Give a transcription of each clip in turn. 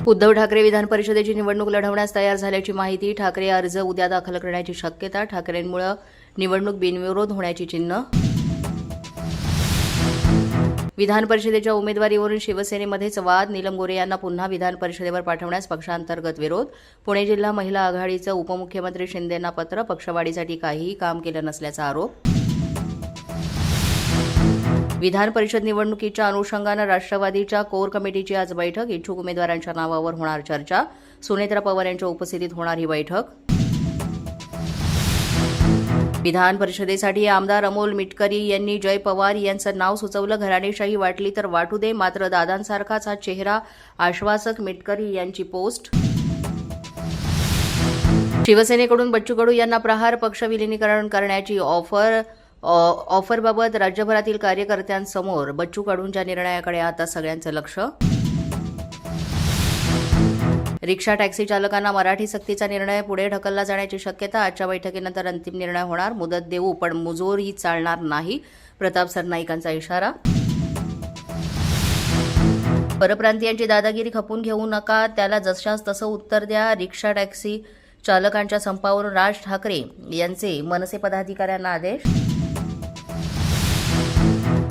उद्धव ठाकरे विधान परिषदेची निवडणूक लढवण्यास तयार झाल्याची माहिती. ठाकरे अर्ज उद्या दाखल करण्याची शक्यता. ठाकरेंमुळे निवडणूक बिनविरोध होण्याची चिन्ह. विधान परिषदेच्या उमेदवारीवरून शिवसेनेमध्येच वाद. नीलम गोरे यांना पुन्हा विधान परिषदेवर पाठवण्यास पक्षांतर्गत विरोध. पुणे जिल्हा महिला आघाडीचं उपमुख्यमंत्री शिंदेंना पत्र. पक्षवाढीसाठी काहीही काम केलं नसल्याचा आरोप. विधान परिषद निवडणुकीच्या अनुषंगानं राष्ट्रवादीच्या कोर कमिटीची आज बैठक. इच्छुक उमेदवारांच्या नावावर होणार चर्चा. सुनेत्रा पवार यांच्या उपस्थितीत होणार ही बैठक. विधान परिषदेसाठी आमदार अमोल मिटकरी यांनी जय पवार यांचं नाव सुचवलं. घराणेशाही वाटली तर वाटू दे, मात्र दादांसारखाच हा चेहरा, आश्वासक मिटकरी यांची पोस्ट. शिवसेनेकडून बच्चू कडू यांना प्रहार. पक्ष विलिनीकरण करण्याची ऑफरबाबत राज्यभरातील कार्यकर्त्यांसमोर बच्चू कडूंच्या निर्णयाकडे आता सगळ्यांचं लक्ष. रिक्षा टॅक्सी चालकांना मराठी सक्तीचा निर्णय पुढे ढकलला जाण्याची शक्यता. आजच्या बैठकीनंतर अंतिम निर्णय होणार. मुदत देऊ पण मुजोरी चालणार नाही, प्रताप सरनाईकांचा इशारा. परप्रांतीयांची दादागिरी खपून घेऊ नका, त्याला जशास तसं उत्तर द्या. रिक्षा टॅक्सी चालकांच्या संपावरून राज ठाकरे यांचे मनसे पदाधिकाऱ्यांना आदेश.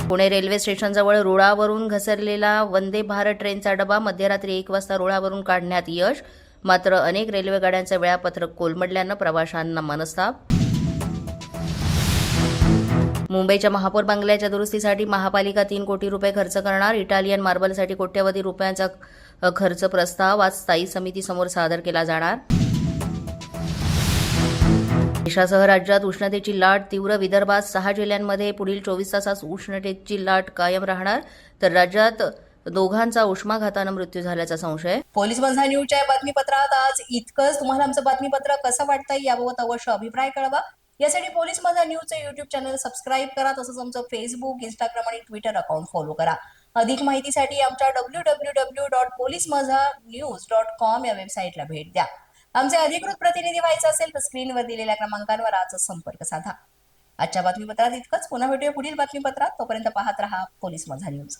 पुणे रेल्वे स्टेशनजवळ रुळावरून घसरलेला वंदे भारत ट्रेनचा डबा. मध्यरात्री 1 वाजता रुळावरून काढण्यात यश, मात्र अनेक रेल्वे गाड्यांचं वेळापत्रक कोलमडल्यानं प्रवाशांना मनस्ताप. मुंबईच्या महापौर बंगल्याच्या दुरुस्तीसाठी महापालिका 3 कोटी रुपये खर्च करणार. इटालियन मार्बलसाठी कोट्यवधी रुपयांचा खर्च प्रस्ताव आज स्थायी समितीसमोर सादर केला जाणार. देशासह राज्यात उष्णतेची लाट तीव्र. विदर्भात 6 जिल्ह्यांमध्ये पुढील 24 तासात उष्णतेची लाट कायम राहणार, तर राज्यात दोघांचा उष्माघातानं मृत्यू झाल्याचा संशय. पोलीस माझा न्यूजच्या बातमीपत्रात आज इतकंच. तुम्हाला आमचं बातमीपत्र कसं वाटतंय याबाबत अवश्य अभिप्राय कळवा. यासाठी पोलीस माझा न्यूजचं युट्यूब चॅनल सबस्क्राईब करा. तसंच आमचं फेसबुक, इंस्टाग्राम आणि ट्विटर अकाउंट फॉलो करा. अधिक माहितीसाठी आमच्या www.policemazhanews.com या वेबसाईटला भेट द्या. आमचे अधिकृत प्रतिनिधी व्हायचं असेल तर स्क्रीनवर दिलेल्या क्रमांकांवर आजच संपर्क साधा. आजच्या बातमीपत्रात इतकंच. पुन्हा भेटूया पुढील बातमीपत्रात. तोपर्यंत पाहत रहा पोलीस माझा न्यूज.